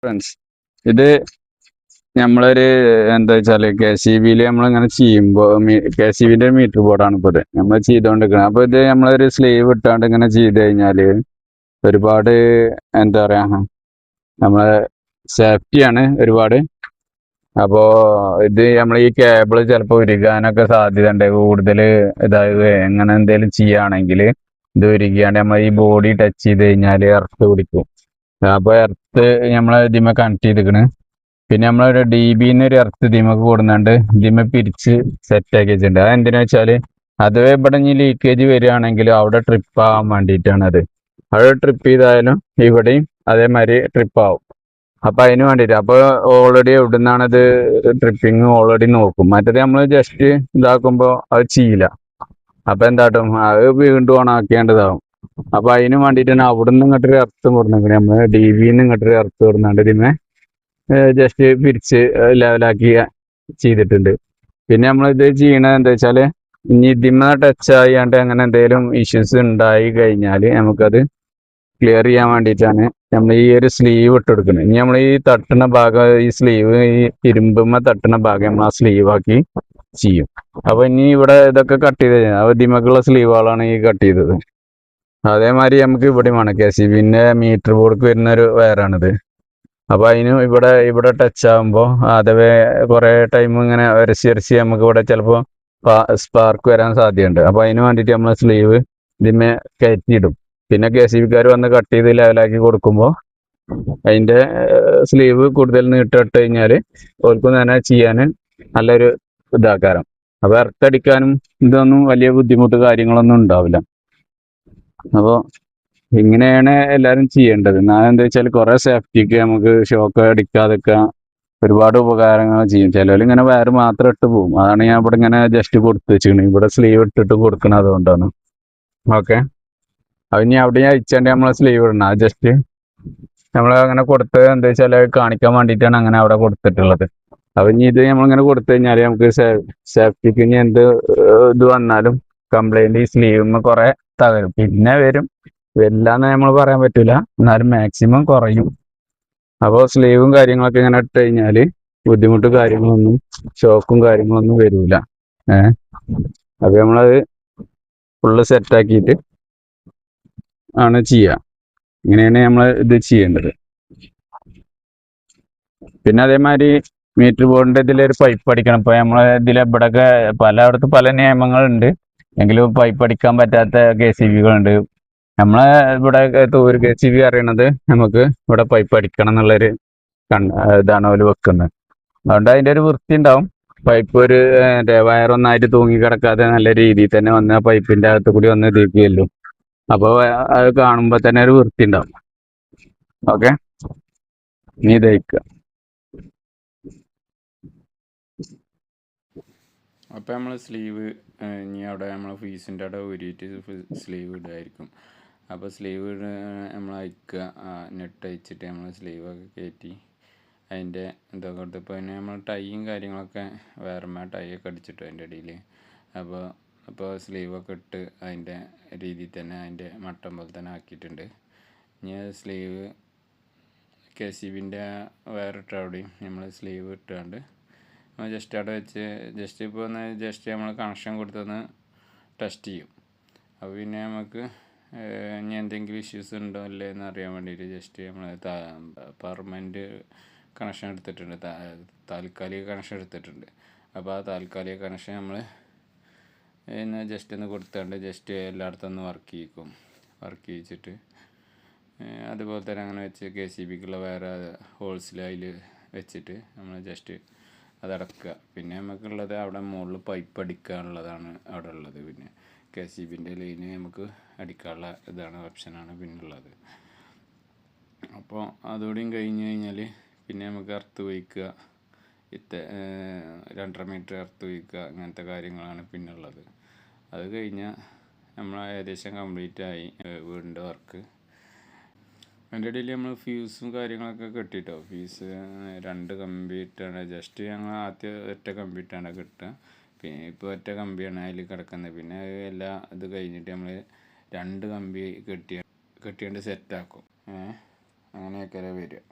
Friends ഇത് നമ്മളൊരു എന്താ വെച്ചാല് KCBയിൽ നമ്മളിങ്ങനെ ചെയ്യുമ്പോ KCBന്റെ മീറ്റർ ബോർഡാണ് ഇപ്പൊ ഇത് നമ്മൾ ചെയ്തോണ്ടിരിക്കുന്നത്. അപ്പൊ ഇത് നമ്മളൊരു സ്ലീവ് ഇട്ടാണ്ട് ഇങ്ങനെ ചെയ്ത് കഴിഞ്ഞാല് ഒരുപാട് എന്താ പറയാ നമ്മളെ സേഫ്റ്റിയാണ് ഒരുപാട്. അപ്പോ ഇത് നമ്മൾ ഈ കേബിൾ ചിലപ്പോൾ ഉരുകാനൊക്കെ സാധ്യത ഉണ്ട്. കൂടുതൽ ഇതായത് എങ്ങനെ എന്തെങ്കിലും ചെയ്യുകയാണെങ്കിൽ ഇത് ഉരുകിയാണ്ട് നമ്മൾ ഈ ബോഡി ടച്ച് ചെയ്ത് കഴിഞ്ഞാൽ എർത്ത് പിടിക്കും. അപ്പൊ എർത്ത് നമ്മളെ ഇതിമ കണക്ട് ചെയ്തിക്കണ്. പിന്നെ നമ്മളൊരു DBന്ന് ഒരു എർത്ത് ഇതിമക്ക് കൊടുക്കുന്നുണ്ട്. ഇതിമ പിരിച്ച് സെറ്റ് ആക്കി വെച്ചിട്ടുണ്ട്. അത് എന്തിനാ വെച്ചാല് അഥവാ ഇവിടെ ഇനി ലീക്കേജ് വരികയാണെങ്കിൽ അവിടെ ട്രിപ്പ് ആവാൻ വേണ്ടിയിട്ടാണ് അത്. അവിടെ ട്രിപ്പ് ചെയ്തായാലും ഇവിടെയും അതേമാതിരി ട്രിപ്പ് ആവും. അപ്പൊ അതിന് വേണ്ടിയിട്ട് അപ്പൊ ഓൾറെഡി എവിടുന്നാണ് ഇത് ട്രിപ്പിങ് ഓൾറെഡി നോക്കും. മറ്റേത് നമ്മൾ ജസ്റ്റ് ഇതാക്കുമ്പോ അത് ചെയ്യില്ല. അപ്പൊ എന്താട്ടും അത് വീണ്ടും ഓണാക്കേണ്ടതാവും. അപ്പൊ അതിന് വേണ്ടിയിട്ട് തന്നെ അവിടെ നിന്ന് ഇങ്ങോട്ടൊരു എർത്ത് കൊടുക്കുന്നുണ്ട്. നമ്മള് DBന്ന് ഇങ്ങോട്ടൊരു എർത്ത് കൊടുക്കുന്നുണ്ട്. ഇതിമേ ജസ്റ്റ് പിരിച്ച് ലെവലാക്കി ചെയ്തിട്ടുണ്ട്. പിന്നെ നമ്മളിത് ചെയ്യണത് എന്താ വെച്ചാല് ഇനി ഇതിമ ടച്ച് ആയാണ്ട് അങ്ങനെ എന്തെങ്കിലും ഇഷ്യൂസ് ഉണ്ടായി കഴിഞ്ഞാൽ നമുക്കത് ക്ലിയർ ചെയ്യാൻ വേണ്ടിയിട്ടാണ് നമ്മൾ ഈ ഒരു സ്ലീവ് ഇട്ട് കൊടുക്കുന്നത്. ഇനി നമ്മൾ ഈ തട്ടുന്ന ഭാഗം ഈ സ്ലീവ് ഈ ഇരുമ്പുമ്മ തട്ടുന്ന ഭാഗം നമ്മൾ ആ സ്ലീവ് ആക്കി ചെയ്യും. അപ്പൊ ഇനി ഇവിടെ ഇതൊക്കെ കട്ട് ചെയ്ത് കഴിഞ്ഞാൽ ഇതിമക്കുള്ള സ്ലീവുകളാണ് ഈ കട്ട് ചെയ്തത്. അതേമാതിരി നമുക്ക് ഇവിടെ വേണം KCBന്റെ മീറ്റർ ബോർഡ്ക്ക് വരുന്ന ഒരു വയറാണിത്. അപ്പൊ അതിന് ഇവിടെ ടച്ച് ആകുമ്പോൾ അഥവേ കുറെ ടൈം ഇങ്ങനെ ഉരച്ച് നമുക്ക് ഇവിടെ ചിലപ്പോൾ സ്പാർക്ക് വരാൻ സാധ്യതയുണ്ട്. അപ്പൊ അതിന് വേണ്ടിയിട്ട് നമ്മൾ സ്ലീവ് ഇതിന്മേ കയറ്റിയിടും. പിന്നെ KCBക്കാർ വന്ന് കട്ട് ചെയ്ത് ലെവലാക്കി കൊടുക്കുമ്പോൾ അതിന്റെ സ്ലീവ് കൂടുതൽ നീട്ടിട്ട് കഴിഞ്ഞാൽ ഓർക്കും തന്നെ ചെയ്യാൻ നല്ലൊരു ഇതാക്കാരം. അപ്പൊ എർത്തടിക്കാനും ഇതൊന്നും വലിയ ബുദ്ധിമുട്ട് കാര്യങ്ങളൊന്നും ഉണ്ടാവില്ല. അപ്പോൾ ഇങ്ങനെയാണ് എല്ലാവരും ചെയ്യേണ്ടത്. ഞാൻ എന്താ വെച്ചാൽ കുറെ സേഫ്റ്റിക്ക് നമുക്ക് ഷോക്ക് അടിക്കാതൊക്കെ ഒരുപാട് ഉപകാരങ്ങൾ ചെയ്യും. ചിലവർ ഇങ്ങനെ വയറ് മാത്രം ഇട്ട് പോകും. അതാണ് ഞാൻ ഇവിടെ ഇങ്ങനെ ജസ്റ്റ് കൊടുത്ത് വെച്ചിരിക്കുന്നത്. ഇവിടെ സ്ലീവ് ഇട്ടിട്ട് കൊടുക്കണം, അതുകൊണ്ടാണ്. ഓക്കെ, അത് ഇനി അവിടെ അയച്ചാണ്ട് നമ്മളെ സ്ലീവ് ഇടണം. അത് ജസ്റ്റ് നമ്മൾ അങ്ങനെ കൊടുത്തത് എന്താ വെച്ചാൽ കാണിക്കാൻ വേണ്ടിയിട്ടാണ് അങ്ങനെ അവിടെ കൊടുത്തിട്ടുള്ളത്. അപ്പൊ ഇനി ഇത് നമ്മളിങ്ങനെ കൊടുത്തു കഴിഞ്ഞാൽ നമുക്ക് സേഫ്റ്റിക്ക് ഇനി എന്ത് ഇത് വന്നാലും കംപ്ലൈന്റ് ഈ സ്ലീവുമ്മ കുറെ തകരും. പിന്നെ വരില്ലാന്ന് നമ്മൾ പറയാൻ പറ്റൂല, എന്നാലും മാക്സിമം കുറയും. അപ്പോൾ സ്ലീവും കാര്യങ്ങളൊക്കെ ഇങ്ങനെ ഇട്ട് കഴിഞ്ഞാല് ബുദ്ധിമുട്ടും കാര്യങ്ങളൊന്നും ഷോക്കും കാര്യങ്ങളൊന്നും വരൂല. അപ്പൊ നമ്മളത് ഫുള്ള് സെറ്റാക്കിയിട്ട് ആണ് ചെയ്യുക. ഇങ്ങനെയാണ് നമ്മൾ ഇത് ചെയ്യേണ്ടത്. പിന്നെ അതേമാതിരി മീറ്റർ ബോർഡിന്റെ ഇതിലൊരു പൈപ്പ് അടിക്കണം. ഇപ്പൊ നമ്മളെ ഇവിടെയൊക്കെ പലയിടത്തും പല നിയമങ്ങളുണ്ട്. എങ്കിലും പൈപ്പ് അടിക്കാൻ പറ്റാത്ത KCBകളുണ്ട്. നമ്മളെ ഇവിടെ തൂര് KCB അറിയണത് നമുക്ക് ഇവിടെ പൈപ്പ് അടിക്കണം എന്നുള്ളൊരു ഇതാണ് അവർ വെക്കുന്നത്. അതുകൊണ്ട് അതിന്റെ ഒരു വൃത്തി ഉണ്ടാവും. പൈപ്പ് ഒരു വയറൊന്നായിട്ട് തൂങ്ങി കിടക്കാതെ നല്ല രീതിയിൽ തന്നെ വന്ന് ആ പൈപ്പിന്റെ അകത്ത് കൂടി വന്ന് ഇതേക്കുകയല്ലോ. അപ്പോൾ അത് കാണുമ്പോൾ തന്നെ ഒരു വൃത്തി ഉണ്ടാവും. ഓക്കെ, നീ ഇതയക്കുക. അപ്പോൾ നമ്മൾ സ്ലീവ് ഇനി അവിടെ നമ്മൾ ഫീസിൻ്റെ അവിടെ ഊരിയിട്ട് സ്ലീവ് ഇടുമായിരിക്കും. അപ്പോൾ സ്ലീവ് നമ്മൾ അയക്കുക, നെറ്റ് അയച്ചിട്ട് നമ്മൾ സ്ലീവൊക്കെ കയറ്റി അതിൻ്റെ ഇതൊക്കെ കൊടുത്ത് ഇപ്പോൾ പിന്നെ നമ്മൾ ടൈയും കാര്യങ്ങളൊക്കെ വേറെ ടൈയൊക്കെ അടിച്ചിട്ടു അതിൻ്റെ ഇടയിൽ. അപ്പോൾ സ്ലീവൊക്കെ ഇട്ട് അതിൻ്റെ രീതിയിൽ തന്നെ അതിൻ്റെ മട്ടം പോലെ തന്നെ ആക്കിയിട്ടുണ്ട്. ഇനി സ്ലീവ് KCBൻ്റെ വേറിട്ട് അവിടെയും നമ്മൾ സ്ലീവ് ഇട്ടുകൊണ്ട് ജസ്റ്റ് അവിടെ വെച്ച് ജസ്റ്റ് ഇപ്പോൾ ഒന്ന് ജസ്റ്റ് നമ്മൾ കണക്ഷൻ കൊടുത്തൊന്ന് ടെസ്റ്റ് ചെയ്യും. അപ്പോൾ പിന്നെ നമുക്ക് ഇനി എന്തെങ്കിലും ഇഷ്യൂസ് ഉണ്ടോ അല്ലേ എന്ന് അറിയാൻ വേണ്ടിയിട്ട് ജസ്റ്റ് നമ്മൾ പെർമനൻറ്റ് കണക്ഷൻ എടുത്തിട്ടുണ്ട്, താൽക്കാലിക കണക്ഷൻ എടുത്തിട്ടുണ്ട്. അപ്പോൾ ആ താൽക്കാലിക കണക്ഷൻ നമ്മൾ ജസ്റ്റ് ഒന്ന് കൊടുത്തുകൊണ്ട് ജസ്റ്റ് എല്ലായിടത്തും ഒന്ന് വർക്ക് ചെയ്യിച്ചിട്ട് അതുപോലെ തന്നെ അങ്ങനെ വെച്ച് KCBക്കുള്ള വേറെ ഹോൾസിൽ അതിൽ വെച്ചിട്ട് നമ്മൾ ജസ്റ്റ് അതടക്കുക. പിന്നെ നമുക്കുള്ളത് അവിടെ മുകളിൽ പൈപ്പ് അടിക്കാനുള്ളതാണ് അവിടെ ഉള്ളത്. പിന്നെ KCBൻ്റെ ലൈന് നമുക്ക് അടിക്കാനുള്ള ഇതാണ് ഓപ്ഷനാണ് പിന്നുള്ളത്. അപ്പോൾ അതുകൂടിയും കഴിഞ്ഞ് കഴിഞ്ഞാൽ പിന്നെ നമുക്ക് എർത്ത് വയ്ക്കുക, 2.5 മീറ്റർ എർത്ത് വയ്ക്കുക, അങ്ങനത്തെ കാര്യങ്ങളാണ് പിന്നുള്ളത്. അത് കഴിഞ്ഞാൽ നമ്മൾ ഏകദേശം കംപ്ലീറ്റ് ആയി വീടിൻ്റെ വർക്ക്. അതിൻ്റെ ഇടയിൽ നമ്മൾ ഫ്യൂസും കാര്യങ്ങളൊക്കെ കെട്ടിട്ടോ. ഫ്യൂസ് 2 കമ്പി ഇട്ടാണ് ജസ്റ്റ് ഞങ്ങൾ ആദ്യം ഒറ്റ കമ്പി ഇട്ടാണ് കെട്ടുക. പിന്നെ ഇപ്പോൾ ഒറ്റ കമ്പിയാണ് അതിൽ കിടക്കുന്നത്. പിന്നെ എല്ലാ ഇത് കഴിഞ്ഞിട്ട് നമ്മൾ 2 കമ്പി കെട്ടിയാണ്ട് സെറ്റാക്കും. അങ്ങനെയൊക്കെ വരിക.